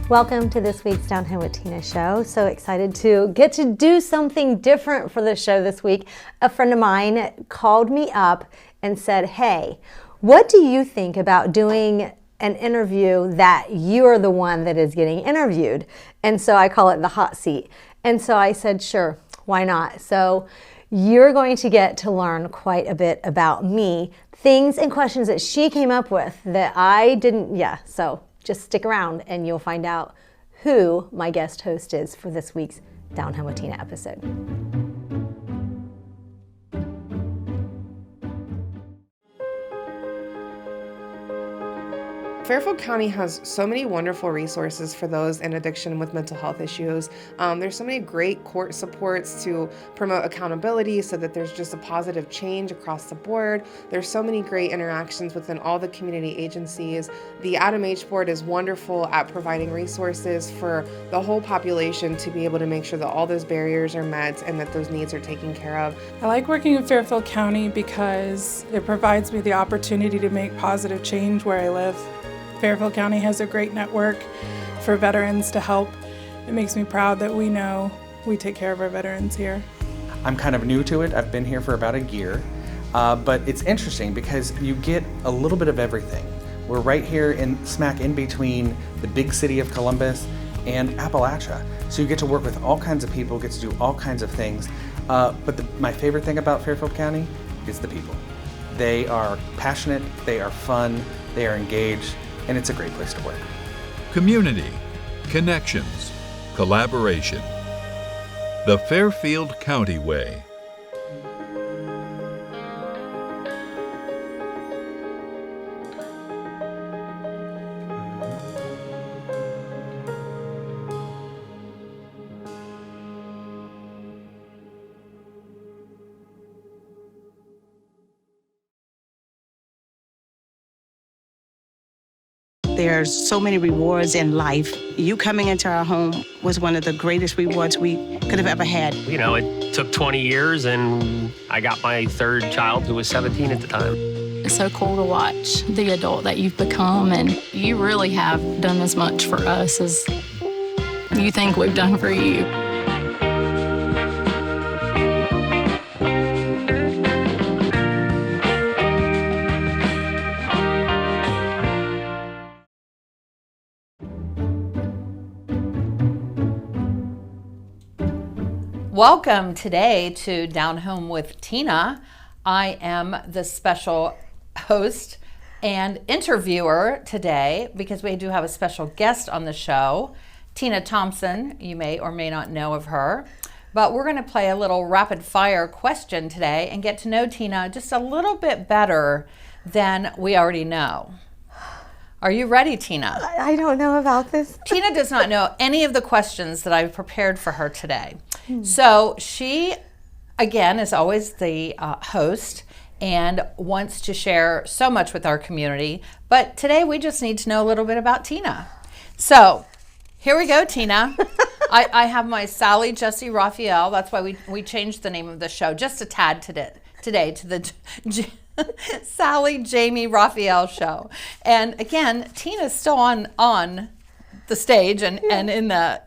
Welcome to this week's Down Home with Tina show. So excited to get to do something different for the show this week. A friend of mine called me up and said, hey, what do you think about doing an interview that you're the one that is getting interviewed? And so I call it the hot seat. And so I said, sure, why not? So you're going to get to learn quite a bit about me, things and questions that she came up with that I didn't, so just stick around and you'll find out who my guest host is for this week's Down Home with Tina episode. Fairfield County has so many wonderful resources for those in addiction with mental health issues. There's so many great court supports to promote accountability so that there's just a positive change across the board. There's so many great interactions within all the community agencies. The Adam H Board is wonderful at providing resources for the whole population to be able to make sure that all those barriers are met and that those needs are taken care of. I like working in Fairfield County because it provides me the opportunity to make positive change where I live. Fairfield County has a great network for veterans to help. It makes me proud that we know we take care of our veterans here. I'm kind of new to it. I've been here for about a year, but it's interesting because you get a little bit of everything. We're right here smack in between the big city of Columbus and Appalachia. So you get to work with all kinds of people, get to do all kinds of things. But my favorite thing about Fairfield County is the people. They are passionate, they are fun, they are engaged, and it's a great place to work. Community, connections, collaboration. The Fairfield County Way. There's so many rewards in life. You coming into our home was one of the greatest rewards we could have ever had. You know, it took 20 years and I got my third child who was 17 at the time. It's so cool to watch the adult that you've become, and you really have done as much for us as you think we've done for you. Welcome today to Down Home with Tina. I am the special host and interviewer today because we do have a special guest on the show, Tina Thompson. You may or may not know of her, but we're going to play a little rapid fire question today and get to know Tina just a little bit better than we already know. Are you ready, Tina? I don't know about this. Tina does not know any of the questions that I've prepared for her today. So she, again, is always the host and wants to share so much with our community. But today we just need to know a little bit about Tina. So here we go, Tina. I have my Sally Jessie Raphael. That's why we changed the name of the show just a tad today to the Sally Jamie Raphael show. And again, Tina's still on the stage and in the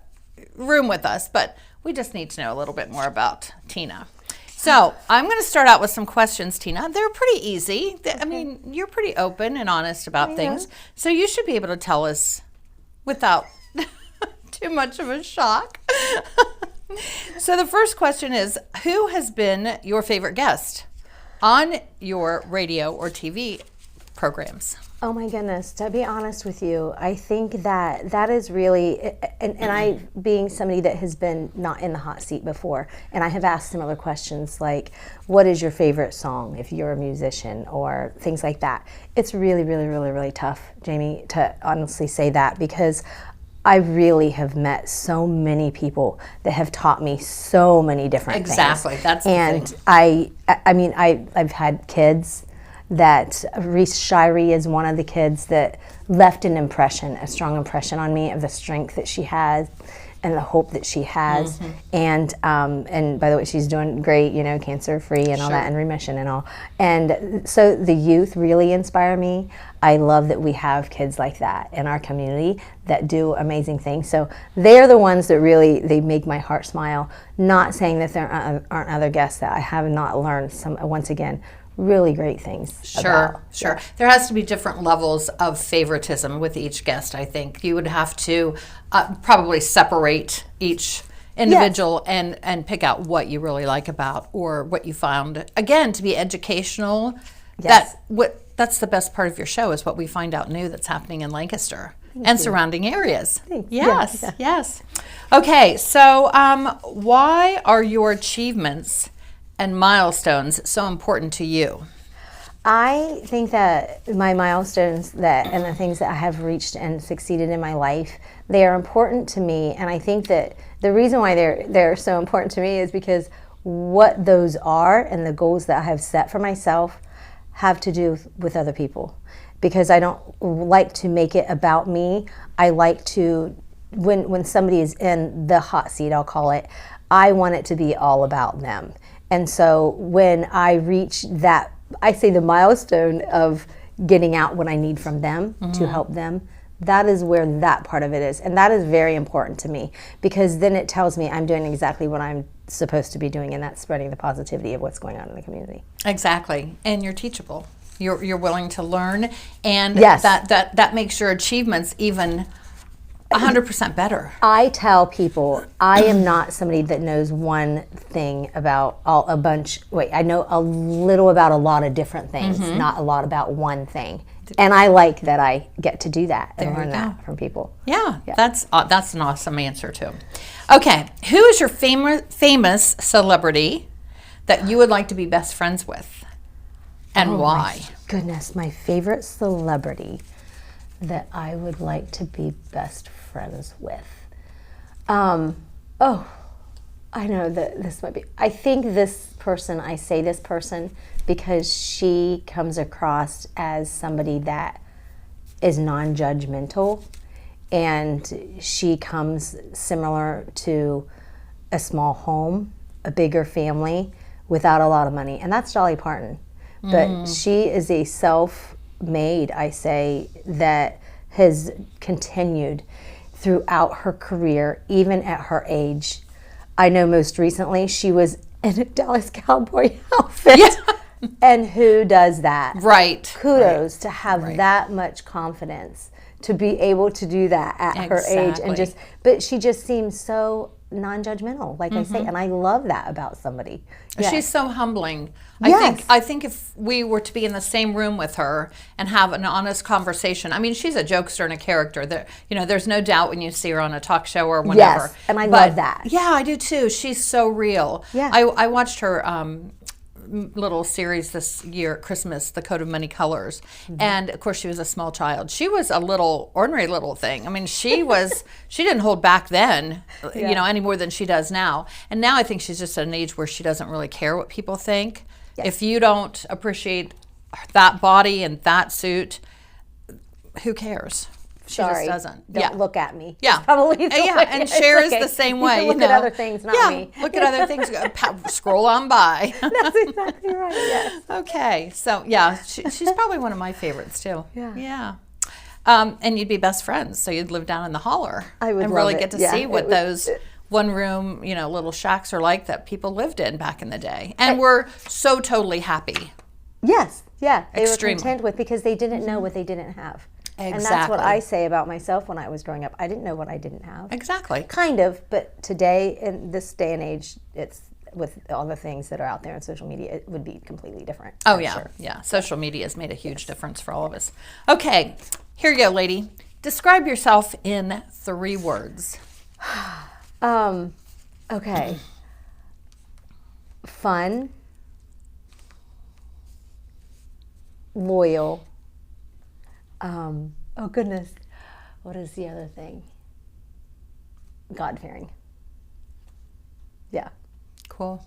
room with us, but we just need to know a little bit more about Tina. So I'm going to start out with some questions, Tina. They're pretty easy. I mean, you're pretty open and honest about things, so you should be able to tell us without too much of a shock. So the first question is, who has been your favorite guest on your radio or TV programs? Oh my goodness, to be honest with you, I think that is really, and I, being somebody that has been not in the hot seat before, and I have asked similar questions like, what is your favorite song if you're a musician, or things like that. It's really, really, really, really tough, Jamie, to honestly say that, because I really have met so many people that have taught me so many different things. Exactly, that's the and thing. I mean, I've had kids that Reese Shirey is one of the kids that left an impression, a strong impression on me of the strength that she has and the hope that she has. And by the way, she's doing great, you know, cancer free and all that, and remission and all. And so the youth really inspire me. I love that we have kids like that in our community that do amazing things. So they're the ones that really, they make my heart smile. Not saying that there aren't other guests that I have not learned some, once again, really great things. Sure. There has to be different levels of favoritism with each guest, I think. You would have to probably separate each individual and pick out what you really like about, or what you found, again, to be educational. That's the best part of your show, is what we find out new that's happening in Lancaster and surrounding areas. Yes. Okay, so why are your achievements and milestones so important to you? I think that my milestones and the things that I have reached and succeeded in my life, they are important to me. And I think that the reason why they're so important to me is because what those are and the goals that I have set for myself have to do with other people. Because I don't like to make it about me. I like to, when somebody is in the hot seat, I'll call it, I want it to be all about them. And so when I reach that, I say the milestone of getting out what I need from them to help them, that is where that part of it is. And that is very important to me, because then it tells me I'm doing exactly what I'm supposed to be doing, and that's spreading the positivity of what's going on in the community. Exactly. And you're teachable. You're willing to learn, and that makes your achievements even 100% better. I tell people I am not somebody that knows one thing about I know a little about a lot of different things, not a lot about one thing. And I like that I get to do that and learn that from people. Yeah. That's an awesome answer too. Okay, who is your famous celebrity that you would like to be best friends with, and why? My goodness, my favorite celebrity that I would like to be best friends with. I know that this might be, I think this person, I say this person because she comes across as somebody that is non-judgmental, and she comes similar to a small home, a bigger family without a lot of money, and that's Dolly Parton. But she is a self-made, I say, that has continued throughout her career, even at her age. I know most recently she was in a Dallas Cowboy outfit. Yeah. And who does that? Right. Kudos to have that much confidence to be able to do that at her age, and but she just seems so non-judgmental, like I say, and I love that about somebody. She's so humbling. I think if we were to be in the same room with her and have an honest conversation, I mean, she's a jokester and a character. There's no doubt when you see her on a talk show or whenever. Yes, and I love that. Yeah, I do too. She's so real. Yeah. I watched her little series this year at Christmas, The Coat of Many Colors, and of course she was a small child. She was a ordinary little thing. I mean, she didn't hold back then, any more than she does now. And now I think she's just at an age where she doesn't really care what people think. Yes. If you don't appreciate that body and that suit, who cares? She just doesn't. Don't look at me. Yeah. It's probably and Cher is the same way. Look at other things, not me. Look at other things. Scroll on by. That's exactly right. Yes. Okay. So she's probably one of my favorites too. Yeah. And you'd be best friends, so you'd live down in the holler. I would and love really it. get to see what those one room, little shacks are like that people lived in back in the day, and were so totally happy. Yes. Yeah. They Extremely. were content with, because they didn't know what they didn't have. Exactly. And that's what I say about myself when I was growing up. I didn't know what I didn't have. Exactly. Kind of, but today, in this day and age, it's with all the things that are out there on social media, it would be completely different. Oh, yeah. Sure. Yeah. Social media has made a huge difference for all of us. Okay. Here you go, lady. Describe yourself in 3 words. Okay. Fun. Loyal. Oh goodness, what is the other thing? God-fearing. Yeah. Cool.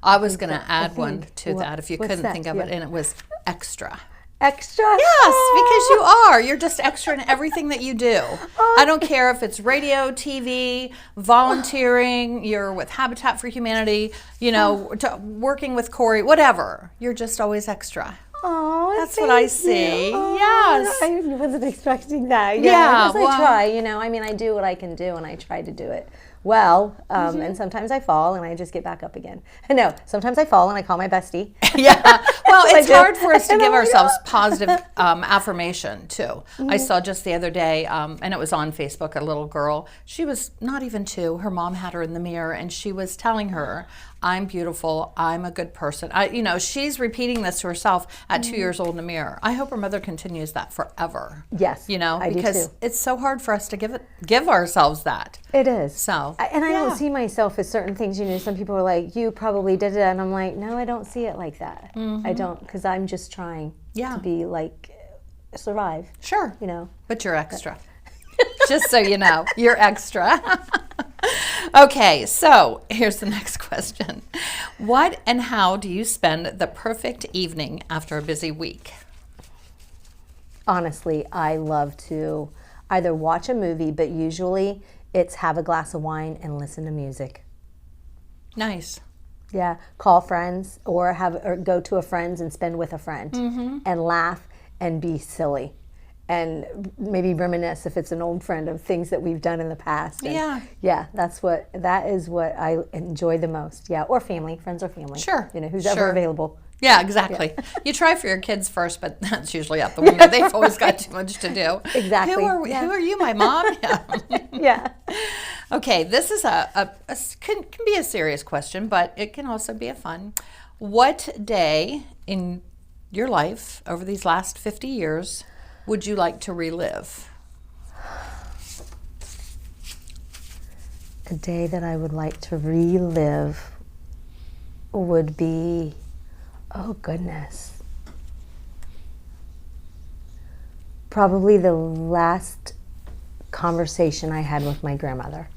I was going to add one to What- that if you what's couldn't that? think of it, Yeah. and it was extra. Extra? Yes, because you are. You're just extra in everything that you do. I don't care if it's radio, TV, volunteering, you're with Habitat for Humanity, working with Corey, whatever. You're just always extra. Oh, That's what I see. Yes. I wasn't expecting that. Yeah, I guess I try. I mean, I do what I can do, and I try to do it well. And sometimes I fall, and I just get back up again. No, sometimes I fall, and I call my bestie. Yeah. Well, I it's do. hard for us to And give I'm like, ourselves positive affirmation, too. I saw just the other day, and it was on Facebook, a little girl. She was not even 2. Her mom had her in the mirror, and she was telling her, I'm beautiful. I'm a good person. She's repeating this to herself at 2 years old in the mirror. I hope her mother continues that forever. Yes, I do because too. it's so hard for us to give ourselves that. It is. So, I don't see myself as certain things. Some people are like, you probably did it. And I'm like, no, I don't see it like that. I don't, because I'm just trying to be like, survive. Sure. You But you're extra. Just so you know, you're extra. Okay, so here's the next question. What and how do you spend the perfect evening after a busy week? Honestly, I love to either watch a movie, but usually it's have a glass of wine and listen to music. Nice. Yeah, call friends or go to a friend's and spend with a friend and laugh and be silly and maybe reminisce if it's an old friend of things that we've done in the past. And yeah, that is what I enjoy the most. Yeah, or family, friends or family. Sure. Who's ever available. Yeah, exactly. Yeah. You try for your kids first, but that's usually out the window. They've always got too much to do. Exactly. Who are you, my mom? Yeah. Yeah. Okay, this is can be a serious question, but it can also be a fun. What day in your life over these last 50 years would you like to relive? A day that I would like to relive would be, oh goodness, probably the last conversation I had with my grandmother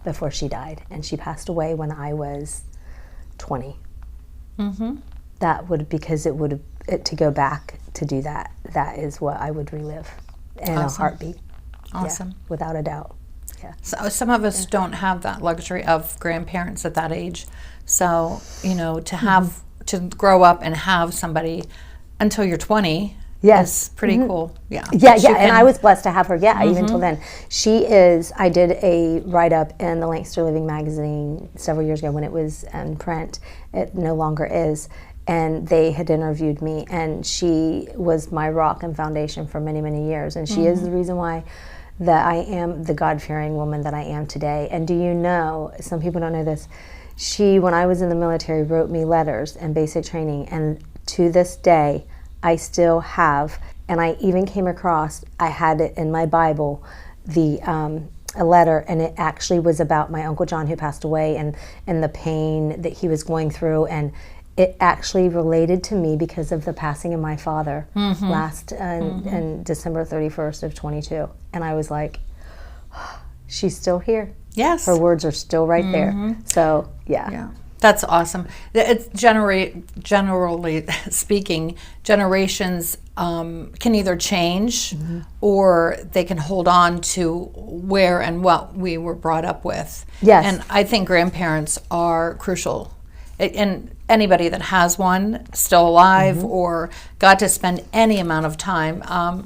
before she died, and she passed away when I was 20. That would, because to go back to do that is what I would relive in a heartbeat. Awesome. Yeah, without a doubt. Yeah. So some of us don't have that luxury of grandparents at that age. So, to have to grow up and have somebody until you're 20 is pretty cool. Yeah. Yeah, and I was blessed to have her, even till then. I did a write-up in the Lancaster Living magazine several years ago when it was in print. It no longer is. And they had interviewed me, and she was my rock and foundation for many, many years. And she is the reason why that I am the God-fearing woman that I am today. And do you know, some people don't know this, she, when I was in the military, wrote me letters and basic training. And to this day, I still have, and I even came across, I had it in my Bible, a letter, and it actually was about my Uncle John who passed away and the pain that he was going through. And it actually related to me because of the passing of my father last in December 31st of 22. And I was like, she's still here. Yes. Her words are still right there. So, yeah. That's awesome. It's generally speaking, generations can either change or they can hold on to where and what we were brought up with. Yes. And I think grandparents are crucial. And anybody that has one still alive or got to spend any amount of time.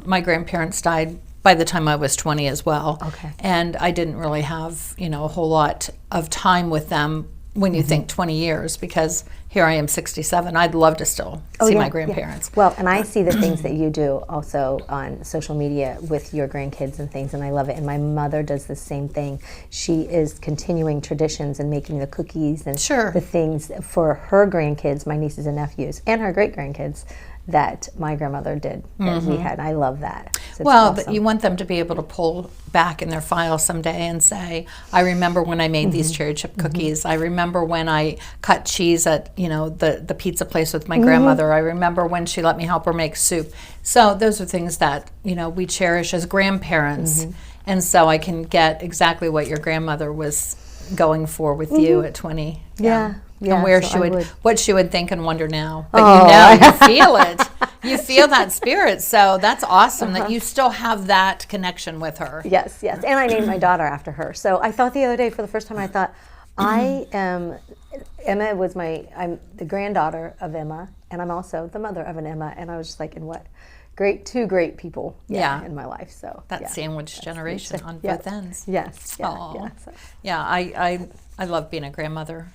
My grandparents died by the time I was 20 as well. Okay. And I didn't really have, a whole lot of time with them when you think 20 years, because here I am 67. I'd love to still see my grandparents. Yeah. Well, and I see the things that you do also on social media with your grandkids and things, and I love it. And my mother does the same thing. She is continuing traditions and making the cookies and the things for her grandkids, my nieces and nephews, and her great-grandkids that my grandmother did that we had. I love that. So awesome. You want them to be able to pull back in their file someday and say, I remember when I made these cherry chip cookies. I remember when I cut cheese at, the pizza place with my grandmother. I remember when she let me help her make soup. So those are things that, we cherish as grandparents. And so I can get exactly what your grandmother was going for with you at 20. Yeah. Yeah, and where so she I would, what she would think and wonder now. But Oh. you feel it. You feel that spirit. So that's awesome that you still have that connection with her. Yes, yes. And I named my daughter after her. So I thought the other day, for the first time, I thought, Emma I'm the granddaughter of Emma, and I'm also the mother of an Emma. And I was just like, and what two great people in my life. So that sandwich generation on both ends. Yes. Yeah, Aw. yeah, so. Yeah, I love being a grandmother.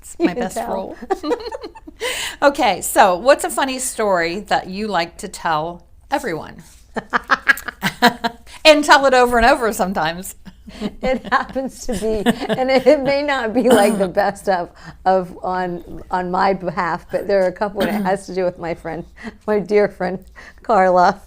It's my best role. Okay, so what's a funny story that you like to tell everyone? And tell it over and over sometimes. It happens to be, and it may not be like the best of on my behalf, but there are a couple, and it has to do with my dear friend Carla.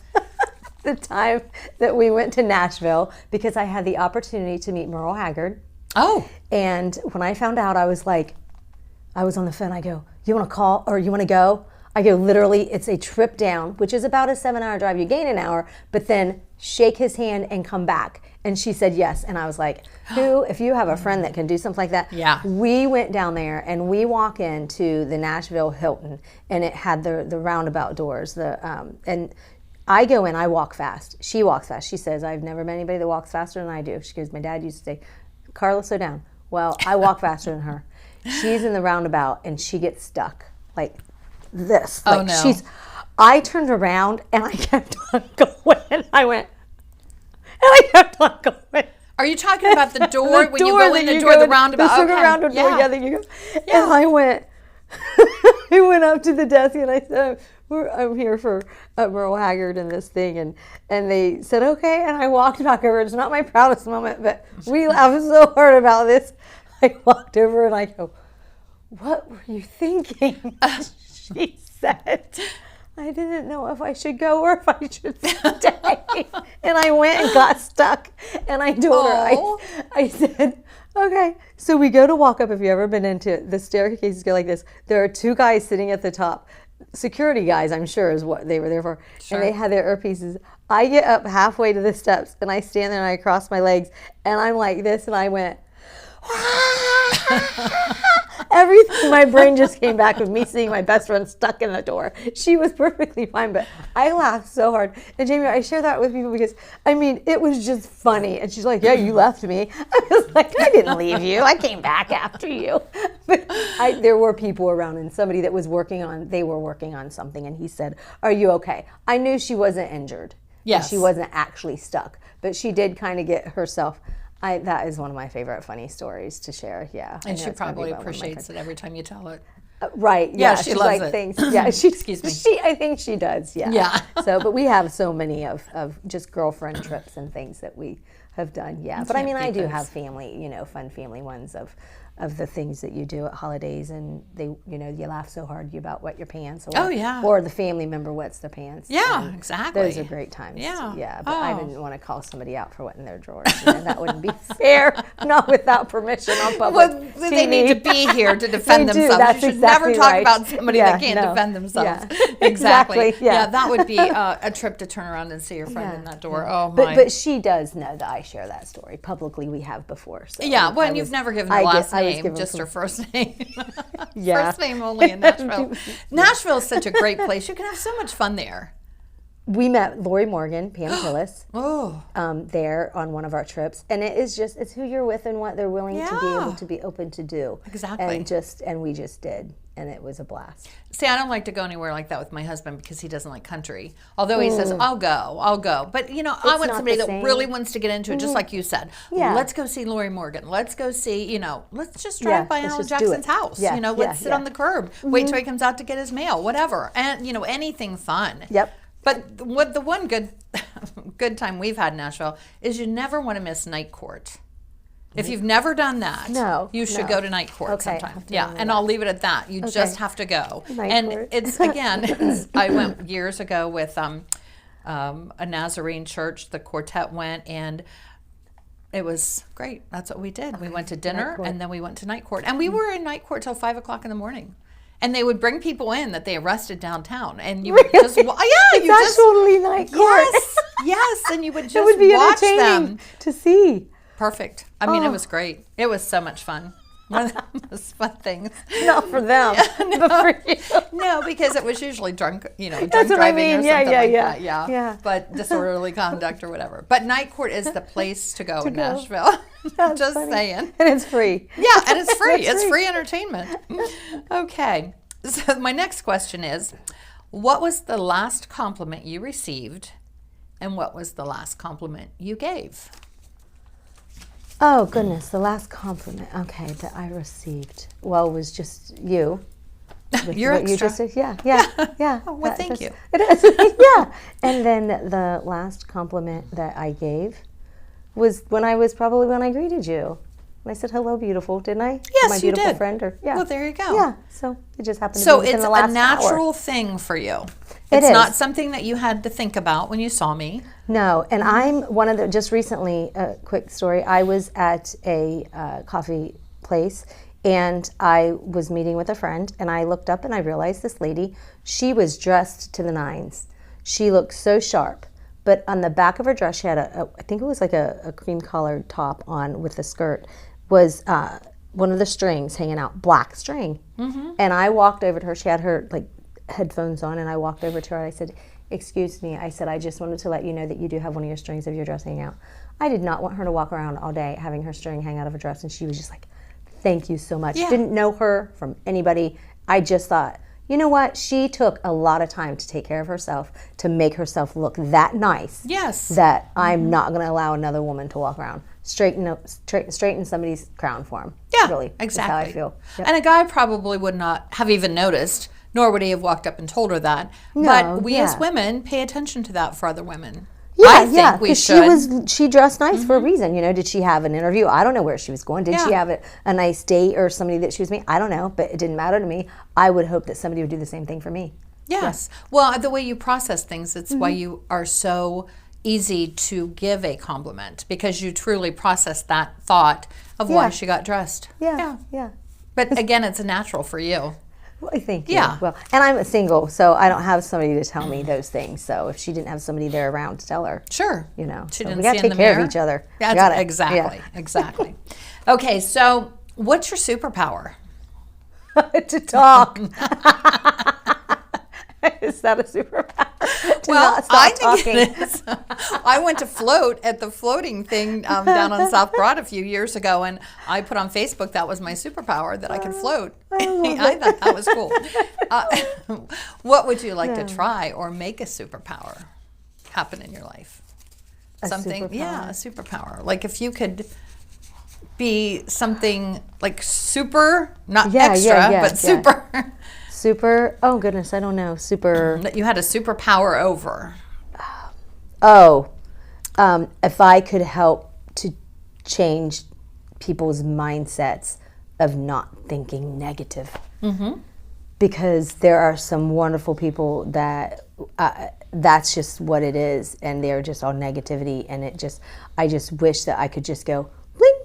The time that we went to Nashville, because I had the opportunity to meet Merle Haggard. Oh. And when I found out, I was on the phone. I go, you want to call or you want to go? I go, literally, it's a trip down, which is about a 7-hour drive. You gain an hour, but then shake his hand and come back. And she said yes. And I was like, if you have a friend that can do something like that. Yeah. We went down there and we walk into the Nashville Hilton, and it had the roundabout doors. And I go in, I walk fast. She walks fast. She says, I've never met anybody that walks faster than I do. She goes, my dad used to say, Carla, slow down. Well, I walk faster than her. She's in the roundabout and she gets stuck like this. Oh, like no. I turned around and I kept on going. I kept on going. Are you talking about the door when you go in the door, go the roundabout? The circle roundabout door, yeah, there you go. Yeah. And I went up to the desk and I said, I'm here for Merle Haggard and this thing. And they said, okay. And I walked back over. It's not my proudest moment, but we laughed so hard about this. I walked over and I go, what were you thinking? She said, I didn't know if I should go or if I should stay. And I went and got stuck. And I told her, I said, okay. So we go to walk up. If you've ever been into it, the staircases go like this. There are two guys sitting at the top. Security guys, I'm sure, is what they were there for. Sure. And they had their earpieces. I get up halfway to the steps and I stand there and I cross my legs and I'm like this and I went, everything, my brain just came back with me seeing my best friend stuck in the door. She was perfectly fine, but I laughed so hard. And Jamie, I share that with people because, I mean, it was just funny. And she's like, yeah, you left me. I was like, I didn't leave you. I came back after you. But there were people around and somebody that was working on something. And he said, are you okay? I knew she wasn't injured. Yes. She wasn't actually stuck, but she did kind of get herself. That is one of my favorite funny stories to share. Yeah, and she probably appreciates it every time you tell it. Right. Yeah, she loves like it. Thanks. Yeah. Excuse me. I think she does. Yeah. Yeah. So, but we have so many of just girlfriend trips and things that we have done. Yeah. But I mean, I do have family, fun family ones of the things that you do at holidays, and you laugh so hard about wet your pants, or the family member wets their pants. Yeah, exactly. Those are great times. Yeah, yeah. But I didn't want to call somebody out for wetting their drawers. That wouldn't be fair. Not without permission on public TV. They need to be here to defend themselves. That's you should exactly never talk right. about somebody that can't defend themselves. Yeah. Exactly. Yeah. That would be a trip to turn around and see your friend in that door. Oh my. But she does know that I share that story publicly. We have before. So yeah. Well, and you've never given her last name, just her first name. Yeah. First name only in Nashville. Nashville is such a great place. You can have so much fun there. We met Lori Morgan, Pam Tillis, there on one of our trips, and it's who you're with and what they're willing to be able to be open to do. Exactly. And we just did, and it was a blast. See, I don't like to go anywhere like that with my husband because he doesn't like country. Although he says, I'll go. But, I want somebody that really wants to get into it, just like you said. Yeah. Let's go see Lori Morgan. Let's go see, let's just drive by Alan Jackson's house. Yeah. Let's sit on the curb. Wait till he comes out to get his mail, whatever. And, anything fun. Yep. But what the one good time we've had in Nashville is you never want to miss night court. If you've never done that, you should go to night court sometime. Yeah, and I'll leave it at that. You just have to go. Night court. I went years ago with a Nazarene church. The quartet went, and it was great. That's what we did. We went to dinner, and then we went to night court. And we were in night court till 5 o'clock in the morning. And they would bring people in that they arrested downtown, and you would just that's totally night court. Yes, and you would just it would be watch entertaining them to see. Perfect. I mean, it was great. It was so much fun. One of the most fun things. Not for them, but for you. No, because it was usually drunk, drunk That's what I driving mean. or something like Yeah. that. Yeah. Yeah. But disorderly conduct or whatever. But night court is the place to go in Nashville. Just funny. saying. And it's free. Yeah, and it's free. It's free entertainment. Okay. So my next question is, what was the last compliment you received, and what was the last compliment you gave? Oh, goodness. The last compliment, okay, that I received, well, was just you. With You're what extra. You just said. Yeah. Well, thank you. It is. Yeah. And then the last compliment that I gave was when I greeted you. When I said hello, beautiful, didn't I? Yes, My you beautiful did. friend. Well, there you go. Yeah. So it just happened to So be within it's the last a natural hour. thing for you. It It's is. not something that you had to think about when you saw me. No, and I'm one of the, just recently, a quick story, I was at a coffee place and I was meeting with a friend and I looked up and I realized this lady, she was dressed to the nines. She looked so sharp, but on the back of her dress, she had I think it was like a cream colored top on with a skirt, was one of the strings hanging out, black string. Mm-hmm. And I walked over to her, she had her like headphones on, and I walked over to her and I said, excuse me, I said, I just wanted to let you know that you do have one of your strings of your dress hanging out. I did not want her to walk around all day having her string hang out of her dress, and she was just like, thank you so much. Yeah. Didn't know her from anybody. I just thought, you know what? She took a lot of time to take care of herself, to make herself look that nice. Yes. That I'm not going to allow another woman to walk around. Straighten somebody's crown for him. Yeah, really, exactly. Is how I feel. Yep. And a guy probably would not have even noticed, nor would he have walked up and told her that. No, but we as yeah. women pay attention to that for other women. Yeah, I think yeah, we because should. she dressed nice for a reason. Did she have an interview? I don't know where she was going. Did she Yeah. have a nice date or somebody that she was meeting? I don't know, but it didn't matter to me. I would hope that somebody would do the same thing for me. Yes. Well, the way you process things, it's why Mm-hmm. you are so easy to give a compliment, because you truly process that thought of why Yeah. she got dressed. Yeah. But again, it's a natural for you. Well, thank you. Yeah. Well, and I'm single, so I don't have somebody to tell me those things. So if she didn't have somebody there around to tell her, Sure. She She so didn't we got see to in take the care mirror. of each other. Yeah, Got it. exactly. Exactly. Okay, so what's your superpower? To talk. Is that a superpower? To not stop talking. It is. I went to float at the floating thing down on South Broad a few years ago, and I put on Facebook that was my superpower, that I could float. I thought that was cool. What would you like to try or make a superpower happen in your life? Something, yeah, a superpower. Like if you could be something like super, not extra, but super. Super, oh goodness, I don't know. Super. That you had a superpower over. Oh, if I could help to change people's mindsets of not thinking negative. Mm-hmm. Because there are some wonderful people that that's just what it is, and they're just all negativity, and I just wish that I could just go bling,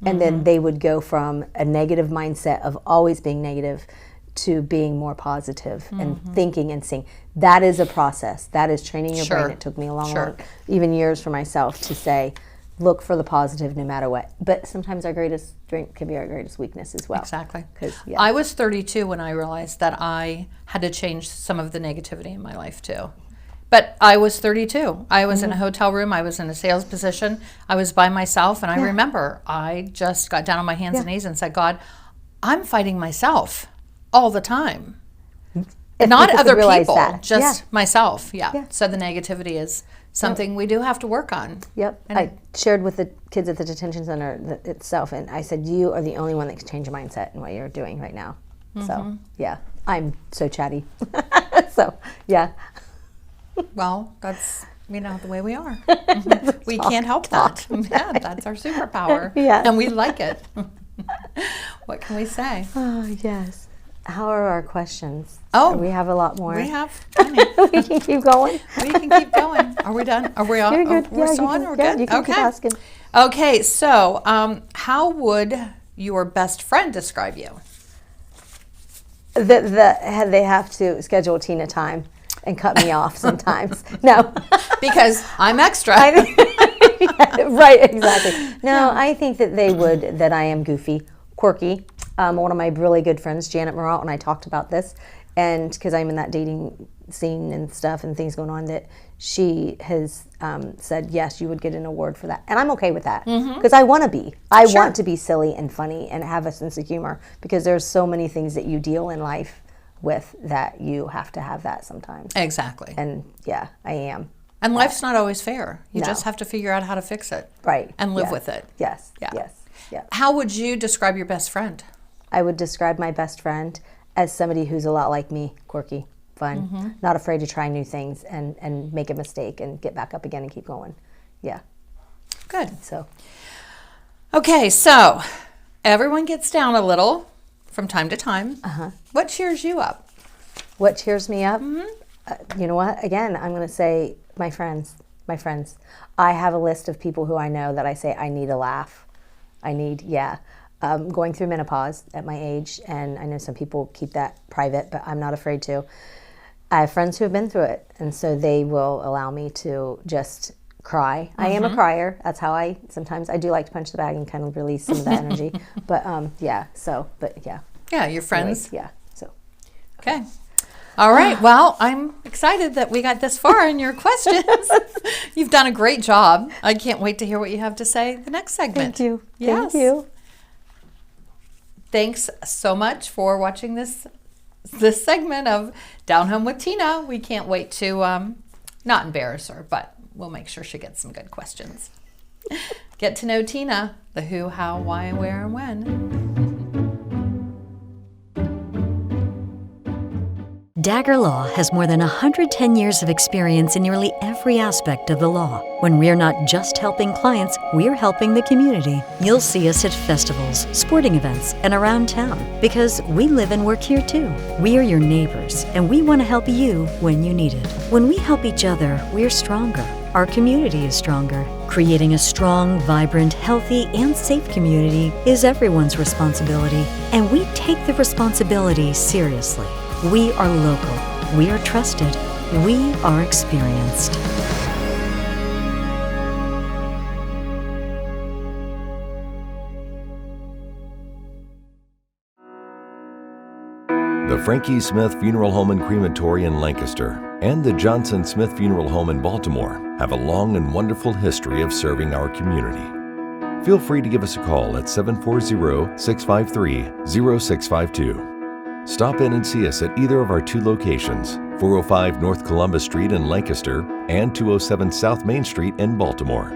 and then they would go from a negative mindset of always being negative to being more positive and thinking and seeing. That is a process. That is training your brain. It took me a long, even years for myself to say, look for the positive no matter what. But sometimes our greatest strength can be our greatest weakness as well. Exactly. Yeah. I was 32 when I realized that I had to change some of the negativity in my life too. But I was 32. I was in a hotel room. I was in a sales position. I was by myself. And I remember I just got down on my hands and knees and said, God, I'm fighting myself all the time. Not other people, just myself. Yeah. So the negativity is something we do have to work on. Yep. And I shared with the kids at the detention center itself, and I said, you are the only one that can change your mindset in what you're doing right now. So, yeah, I'm so chatty. So, yeah. Well, that's, the way we are. We can't help that. Yeah, that's our superpower. Yeah. And we like it. What can we say? Oh, yes. How are our questions? Oh, we have a lot more. We have plenty. We can keep going. We can keep going. Are we done? Are we on? You're good. We're still on? We're good? You can keep asking. Okay, so how would your best friend describe you? They have to schedule Tina time and cut me off sometimes. No. Because I'm extra. Right, exactly. No, I think that they would, that I am goofy, quirky. One of my really good friends, Janet Moralt, and I talked about this, and because I'm in that dating scene and stuff and things going on, that she has said, yes, you would get an award for that. And I'm okay with that, because I want to be. I want to be silly and funny and have a sense of humor, because there's so many things that you deal in life with that you have to have that sometimes. Exactly. And yeah, I am. And life's not always fair. You No. just have to figure out how to fix it. Right. And live Yes. with it. Yes. Yeah. Yes. Yeah. How would you describe your best friend? I would describe my best friend as somebody who's a lot like me, quirky, fun, not afraid to try new things and make a mistake and get back up again and keep going. Yeah. Good. So Okay, so everyone gets down a little from time to time. What cheers you up? what cheers me up? You know what? Again, I'm going to say my friends. My friends. I have a list of people who I know that I say I need a laugh. Going through menopause at my age, and I know some people keep that private, but I'm not afraid to. I have friends who have been through it, and so they will allow me to just cry. I am a crier. That's how sometimes I do like to punch the bag and kind of release some of that energy. But yeah, your friends. yeah. So Okay. All right. Well, I'm excited that we got this far in your questions. You've done a great job. I can't wait to hear what you have to say the next segment. thank you. Yes. Thank you. Thanks so much for watching this segment of Down Home with Tina. We can't wait to not embarrass her, but we'll make sure she gets some good questions. Get to know Tina, the who, how, why, where, and when. Dagger Law has more than 110 years of experience in nearly every aspect of the law. When we're not just helping clients, we're helping the community. You'll see us at festivals, sporting events, and around town, because we live and work here too. We are your neighbors, and we want to help you when you need it. When we help each other, we're stronger. Our community is stronger. Creating a strong, vibrant, healthy, and safe community is everyone's responsibility, and we take the responsibility seriously. We are local, we are trusted, we are experienced. The Frankie Smith Funeral Home and Crematory in Lancaster and the Johnson Smith Funeral Home in Baltimore have a long and wonderful history of serving our community. Feel free to give us a call at 740-653-0652. Stop in and see us at either of our two locations, 405 North Columbus Street in Lancaster and 207 South Main Street in Baltimore.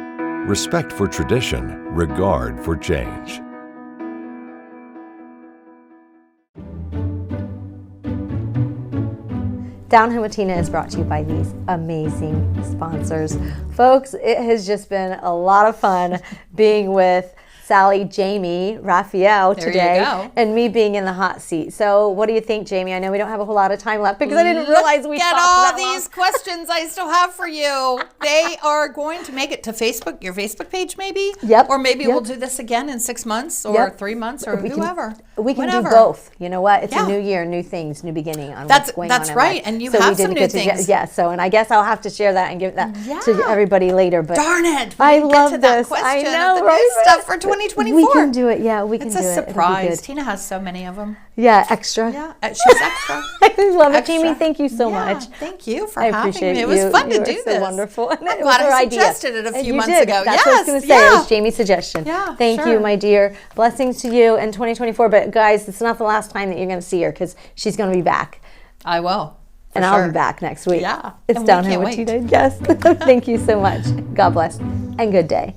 Respect for tradition, regard for change. Down Home with Tina is brought to you by these amazing sponsors. Folks, it has just been a lot of fun being with Sally Jamie Raphael today, and me being in the hot seat. So what do you think, Jamie? I know we don't have a whole lot of time left, because I didn't realize we talked all that these long. questions I still have for you. They are going to make it to Facebook, your Facebook page maybe? Yep. Or maybe Yep. we'll do this again in 6 months or Yep. 3 months or We can- whoever. We can Whatever. do both. You know what? It's Yeah. a new year, new things, new beginning on That's- what's going that's on in right, life. and you So have we some didn't new get to things. Yeah, so, and I guess I'll have to share that and give that to everybody later. But Darn it. We I didn't love get to that this. question I know, of the right? new stuff for 2024. We can do it. Yeah, we can It's do a it. It'll be surprise. good. Tina has so many of them. Yeah, extra. Yeah, she's extra. I love it, Extra. Jamie. Thank you so Yeah, much. Thank you for I having appreciate me. It you. was fun You to are do so this. wonderful. And I'm it was glad her I idea. suggested it a And few you months did. ago. That's what I was going to say. It was Jamie's suggestion. Yeah, Thank sure. you, my dear. Blessings to you in 2024. But guys, it's not the last time that you're going to see her, because she's going to be back. I will. And sure. I'll be back next week. Yeah. It's And we Down Here can't with wait. Tina. Yes. Thank you so much. God bless. And good day.